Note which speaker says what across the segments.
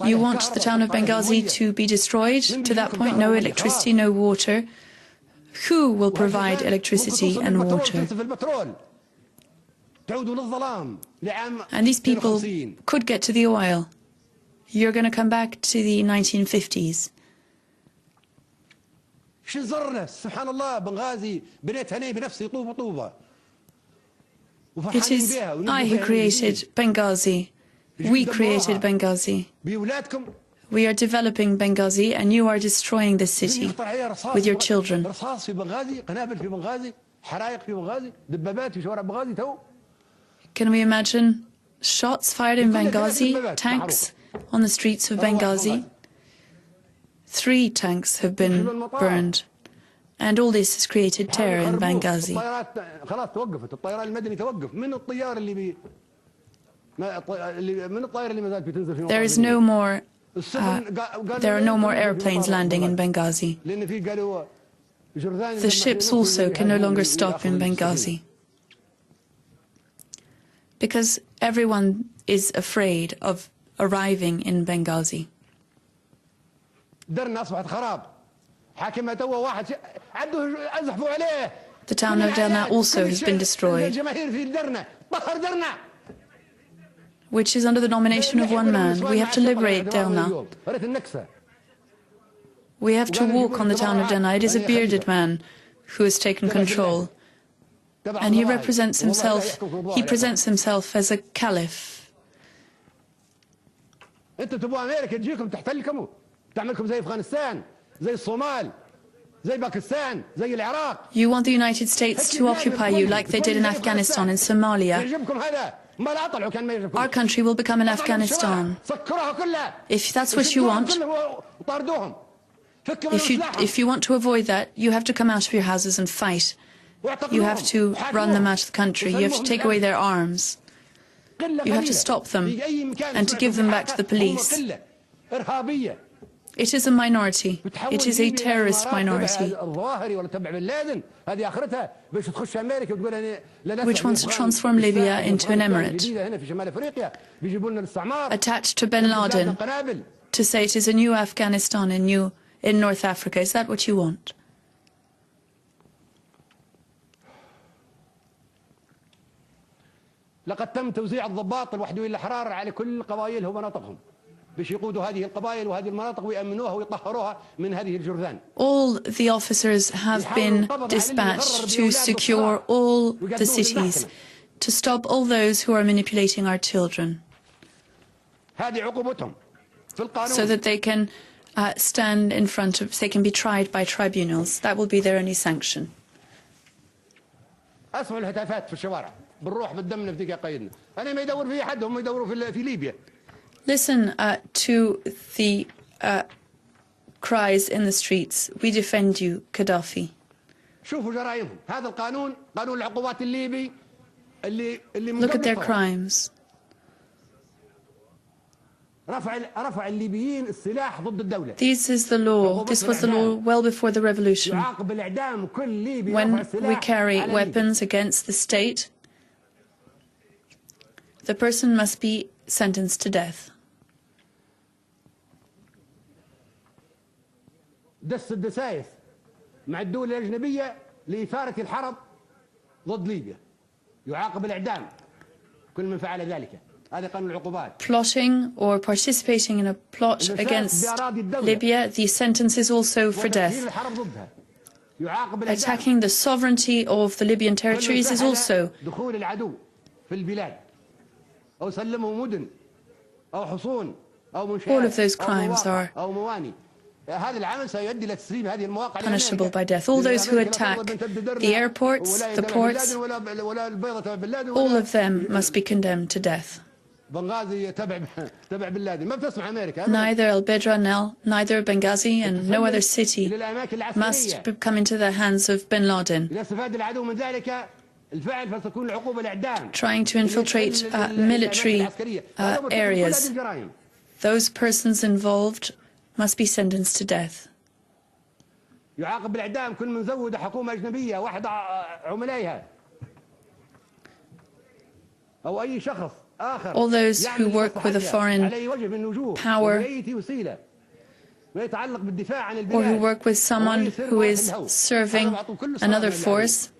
Speaker 1: You want the town of Benghazi to be destroyed? To that point, no electricity, no water. Who will provide electricity and water? And these people could get to the oil. You're going to come back to the 1950s. It is I who created Benghazi. We created Benghazi. We are developing Benghazi, and you are destroying this city with your children. Can we imagine shots fired in Benghazi, tanks on the streets of Benghazi? 3 tanks have been burned, and all this has created terror in Benghazi. There are no more airplanes landing in Benghazi. The ships also can no longer stop in Benghazi, because everyone is afraid of arriving in Benghazi. The town of Derna also has been destroyed, which is under the domination of one man. We have to liberate Derna. We have to walk on the town of Derna. It is a bearded man who has taken control, and he presents himself as a caliph. You want the United States to occupy you like they did in Afghanistan and Somalia. Our country will become an Afghanistan. If that's what you want, if you want to avoid that, you have to come out of your houses and fight. You have to run them out of the country. You have to take away their arms. You have to stop them and to give them back to the police. It is a minority. It is a terrorist minority which wants to transform Libya into an emirate, attached to bin Laden, to say it is a new Afghanistan in North Africa. Is that what you want?
Speaker 2: لقد تم توزيع الضباط الوحدويين الأحرار على كل قبائلهم ومناطقهم باش يقودوا هذه القبائل وهذه المناطق ويأمنوها ويطهروها من هذه الجرذان.
Speaker 1: All the officers have been dispatched to secure all the cities, to stop all those who are manipulating our children,
Speaker 2: هذه عقوبتهم في القانون.
Speaker 1: So that they can stand in front of, they can be tried by tribunals. That will be their only sanction.
Speaker 2: أسمع الهتافات في الشوارع. بنروح بالدم نفدي قايدنا. أنا ما يدور في أحد هم يدوروا في ليبيا.
Speaker 1: Listen to the cries in the streets. We defend you, Gaddafi.
Speaker 2: شوفوا جرائمهم. هذا القانون قانون العقوبات الليبي اللي
Speaker 1: Look at their crimes.
Speaker 2: رفع الليبيين السلاح ضد الدولة.
Speaker 1: This is the law. This was the law well before the revolution.
Speaker 2: يعاقب الإعدام كل ليبي.
Speaker 1: When we carry weapons against the state, the person must be sentenced to death.
Speaker 2: دس الدسايس مع الدول الأجنبية لإثارة الحرب ضد ليبيا يعاقب الإعدام كل من فعل ذلك. هذا قانون العقوبات.
Speaker 1: Plotting or participating in a plot against Libya, the sentence is also for death. Attacking the sovereignty of the Libyan territories is also.
Speaker 2: دخول العدو في البلاد أو سلموا مدن أو حصون أو منشآت.
Speaker 1: All of those crimes are punishable by death. All those who attack the airports, the ports, all of them must be condemned to death. Neither Al-Bedra, neither Benghazi, and no other city must come into the hands of bin Laden, trying to infiltrate military areas. Those persons involved must be sentenced to death. all those who work with a foreign power or who work with someone who is serving another force,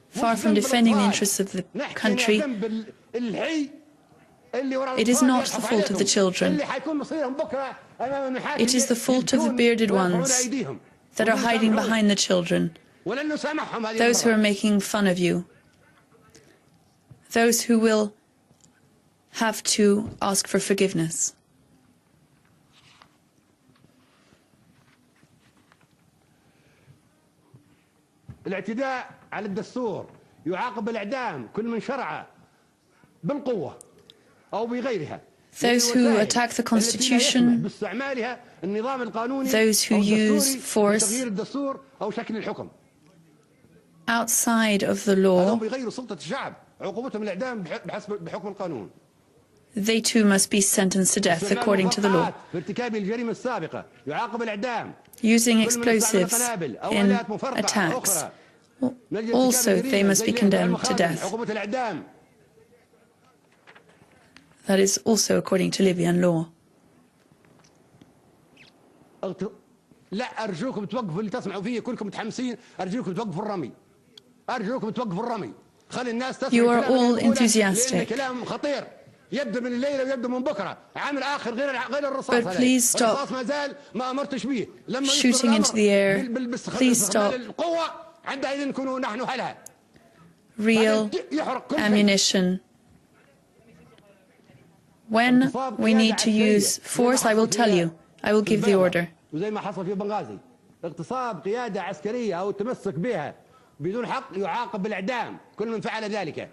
Speaker 1: far from defending the interests of the country, it is not the fault of the children. It is the fault of the bearded ones that are hiding behind the children, those who are making fun of you, those who will have to ask for forgiveness.
Speaker 2: الاعتداء على الدستور يعاقب بالإعدام كل من شرع بالقوة أو بغيرها.
Speaker 1: Those who attack the Constitution, those who use force outside of the law, they too must be sentenced to death according to the law. Using explosives in attacks, also they must be condemned to death. That is also according to Libyan law.
Speaker 2: لا أرجوكم توقفوا اللي تسمعوا فيه كلكم متحمسين أرجوكم توقفوا الرمي أرجوكم توقفوا الرمي خلي الناس تسمع.
Speaker 1: You are all enthusiastic.
Speaker 2: كلام خطير يبدو من الليلة ويبدو من بكرة عامل آخر غير الرصاص.
Speaker 1: But please stop
Speaker 2: ما زال ما أمرتش به لما
Speaker 1: shooting into the air. Please stop.
Speaker 2: القوة عندها نكونوا نحن هلها.
Speaker 1: Real ammunition. When we need to use force, I will tell you. I will give the order.
Speaker 2: وزي ما حصل في بنغازي اغتصاب قيادة عسكرية أو التمسك بها بدون حق يعاقب بالإعدام كل من فعل ذلك.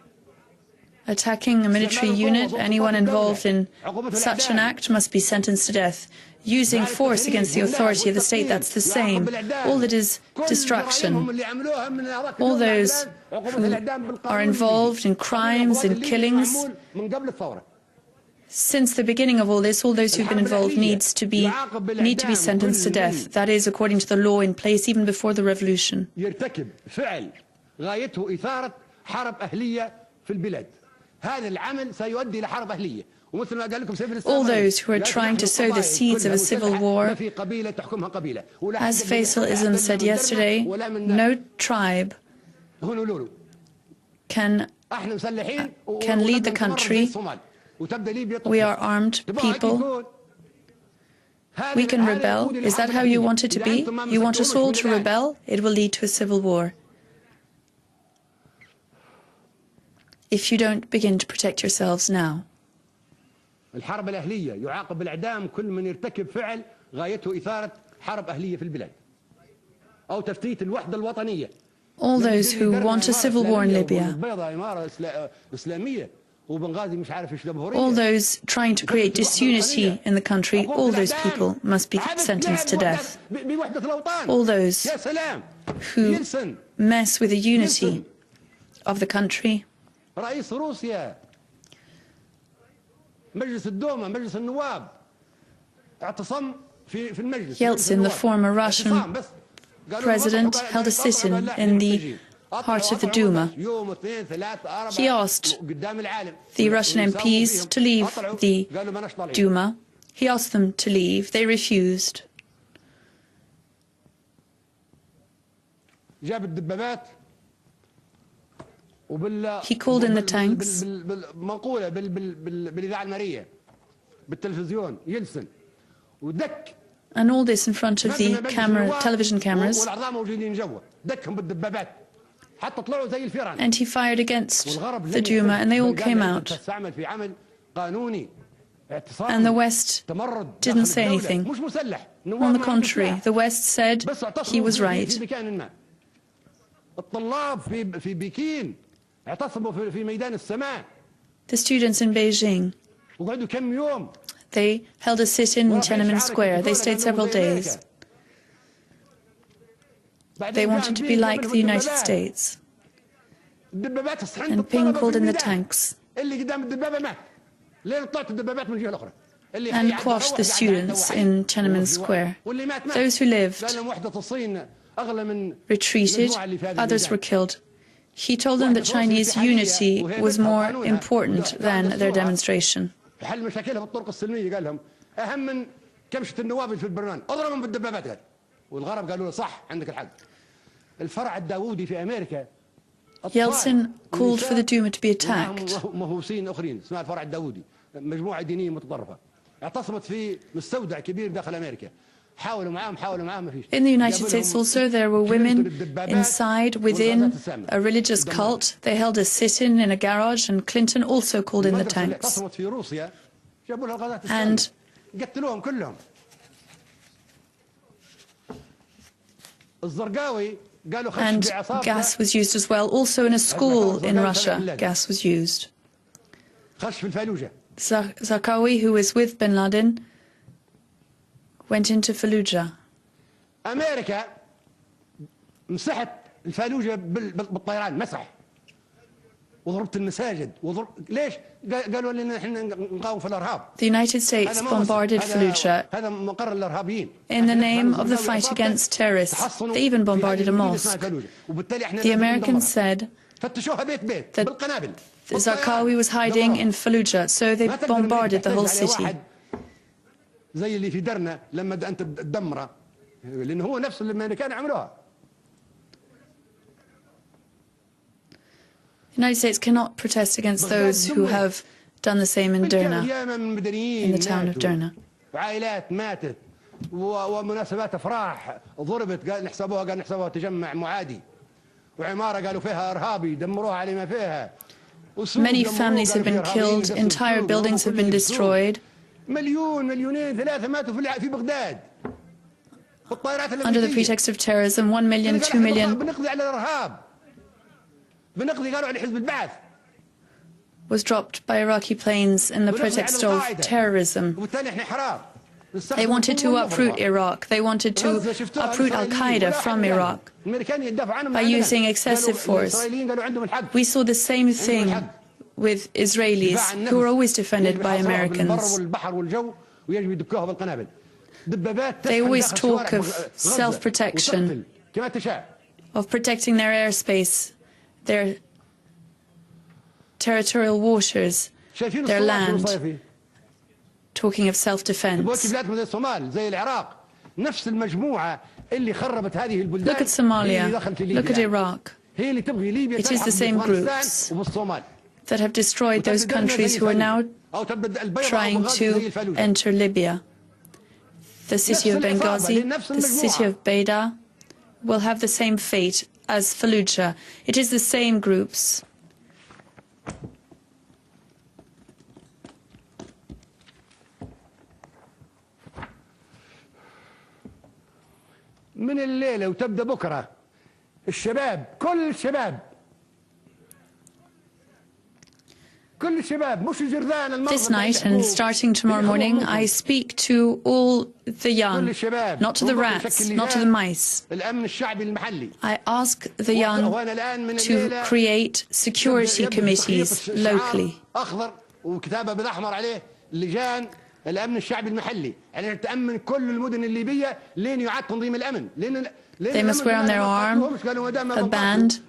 Speaker 1: Attacking a military unit, anyone involved in such an act must be sentenced to death. Using force against the authority of the state, that's the same. All that is destruction. All those who are involved in crimes and killings, since the beginning of all this, all those who've been involved need to be sentenced to death. That is according to the law in place even before the revolution. All those who are trying to sow the seeds of a civil war, as Faisal Islam said yesterday, no tribe can lead the country. We are armed people. We can rebel. Is that how you want it to be? You want us all to rebel? It will lead to a civil war. If you don't begin to protect yourselves now.
Speaker 2: الحرب الأهلية يعاقب بالإعدام كل من يرتكب فعل غايته إثارة حرب أهلية في البلاد أو تفتيت الوحدة الوطنية.
Speaker 1: All those who want a civil war in Libya, all those trying to create disunity in the country, all those people must be sentenced to death. All those who mess with the unity of the country. Yeltsin, the former Russian president, held a sit-in in the heart of the Duma. He asked the Russian MPs to leave the Duma. He asked them to leave. They refused. He called in the tanks. And all this in front of the television cameras. And he fired against the Duma, and they all came out. And the West didn't say anything. On the contrary, the West said he was right. The students in Beijing, they held a sit-in in Tiananmen Square. They stayed several days. They wanted to be like the United States. And Ping called in the tanks and quashed the students in Tiananmen Square. Those who lived retreated, others were killed. He told them that Chinese unity was more important than their demonstration.
Speaker 2: حل مشاكلها بالطرق السلميه قال لهم اهم من كمشه النواب في البرلمان اضربهم بالدبابات قال والغرب قالوا له صح عندك الحق الفرع الداوودي في امريكا
Speaker 1: Yeltsin called for the Duma to be attacked.
Speaker 2: مهووسين اخرين اسمها الفرع الداوودي مجموعه دينيه متطرفه اعتصمت في مستودع كبير داخل امريكا حاولوا معاهم ما فيش.
Speaker 1: In the United States also there were women inside within a religious cult. They held a sit-in in a garage and Clinton also called in the tanks. And
Speaker 2: قتلوهم كلهم. الزرقاوي قالوا
Speaker 1: And gas was used as well. Also in a school in Russia, gas was used. Zarqawi, who was with bin Laden, went into Fallujah.
Speaker 2: أمريكا مسحت الفالوجة بالطيران مسح وضربت المساجد ليش قالوا لنا احنا نقاوم في الارهاب.
Speaker 1: The United States bombarded Fallujah
Speaker 2: هذا مقر الارهابيين.
Speaker 1: In the name of the fight against terrorists. They even bombarded a mosque. The Americans said that Zarqawi was hiding in Fallujah, so they bombarded the whole city.
Speaker 2: زي اللي في درنا لما انت تدمره لان هو نفس اللي الامريكان عملوها.
Speaker 1: The United States cannot protest against those who have done the same in Derna, in the town of Derna.
Speaker 2: وعائلات ماتت ومناسبات افراح ضربت قال نحسبوها تجمع معادي وعماره قالوا فيها ارهابي دمروها على ما فيها.
Speaker 1: Many families have been killed, entire buildings have been destroyed.
Speaker 2: مليونين ثلاثة ماتوا في بغداد.
Speaker 1: Under the pretext of terrorism, 1 million, 2 million
Speaker 2: بنقضي على الارهاب. بنقضي قالوا على حزب البعث.
Speaker 1: Was dropped by Iraqi planes in the pretext of terrorism.
Speaker 2: وبالتالي احنا حرار.
Speaker 1: They wanted to uproot Iraq. They wanted to uproot Al-Qaeda from Iraq by using excessive force. We saw the same thing with Israelis, who were always defended by Americans. They always talk of self-protection, of protecting their airspace, their territorial waters, their land, talking of self-defense. Look at Somalia, look at Iraq. It is the same groups that have destroyed those countries who are now trying to enter Libya. The city of Benghazi, the city of Beida will have the same fate as Fallujah. It is the same groups.
Speaker 2: من الليلة وتبدأ بكرة الشباب كل الشباب
Speaker 1: This night and starting tomorrow morning, I speak to all the young, not to the rats, not to the mice. I ask the young to create security committees locally.
Speaker 2: الأمن الشعبي المحلي على تأمن كل المدن الليبية لين يعاد تنظيم الأمن
Speaker 1: They must wear on their arm a band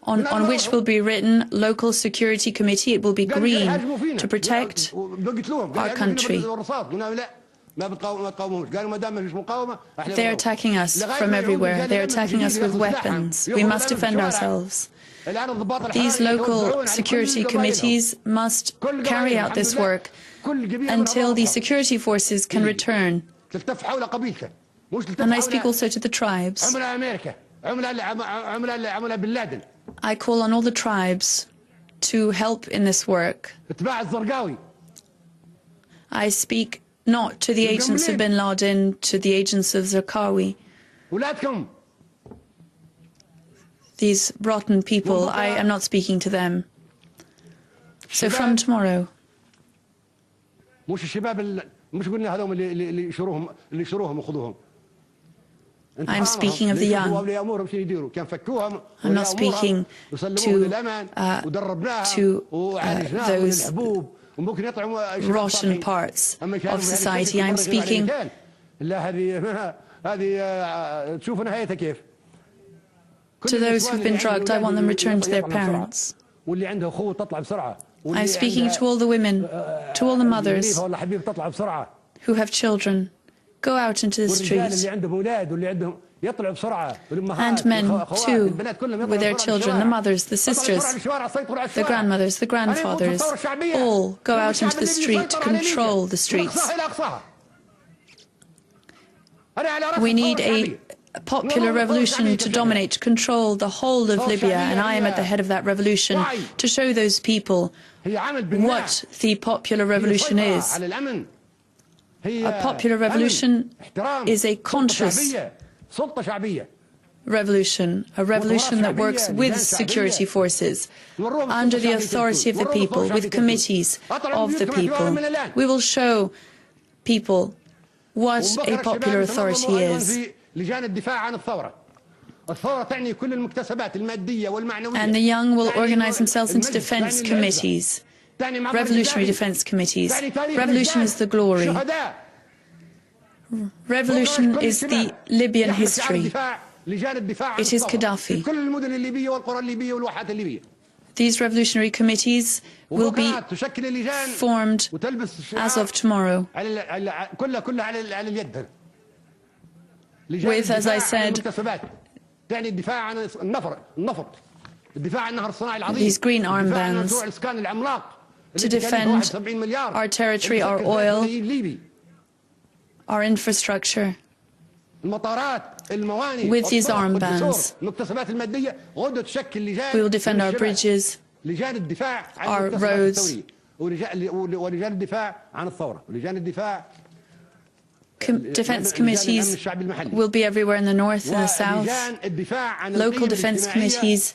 Speaker 1: on which will be written local security committee. It will be green to protect our country. They're attacking us from everywhere. They're attacking us with weapons. We must defend ourselves. These local security committees must carry out this work until the security forces can return. And I speak also to the tribes. I call on all the tribes to help in this work. I speak not to the agents of bin Laden, to the agents of Zarqawi. These rotten people, I am not speaking to them. So from tomorrow, I'm speaking of the young. I'm not speaking to those rotten parts of society. I'm speaking To those who've been drugged, I want them returned to their parents. I'm speaking to all the women, to all the mothers who have children. Go out into the street. And men, too, with their children, the mothers, the sisters, the grandmothers, the grandfathers, all go out into the street to control the streets. We need a popular revolution to dominate, to control the whole of Libya, and I am at the head of that revolution to show those people what the popular revolution is. A popular revolution is a conscious revolution, a revolution that works with security forces, under the authority of the people, with committees of the people. We will show people what a popular authority is. And the young will organize themselves into defense committees, revolutionary defense committees. Revolution is the glory. Revolution is the Libyan history. It is Gaddafi. These revolutionary committees will be formed as of tomorrow, with, as I said, these green armbands to defend our territory, our oil, our infrastructure. With these armbands, we will defend our bridges, our roads. Defense committees will be everywhere in the north and the south. Local defense committees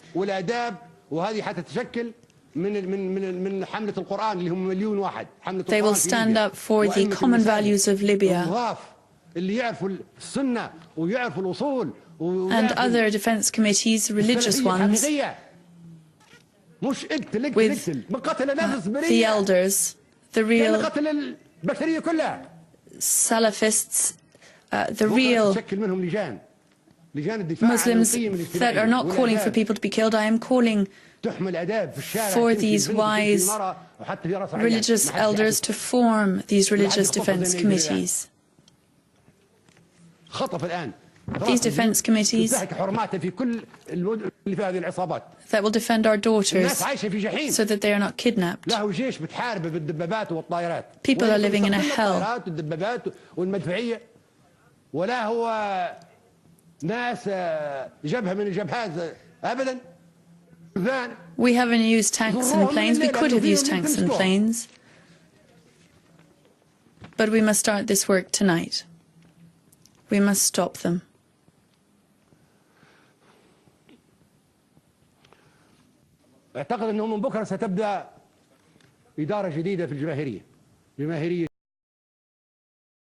Speaker 1: they will stand up for the common values of Libya. And other defense committees, religious ones, with the elders, the real Salafists, the real Muslims that are not calling for people to be killed. I am calling for these wise religious elders to form these religious defense committees. These defense committees that will defend our daughters so that they are not kidnapped. People are living in a hell. We haven't used tanks and planes. We could have used tanks and planes. But we must start this work tonight. We must stop them.
Speaker 2: أعتقد أنه من بكرة ستبدأ إدارة جديدة في الجماهيرية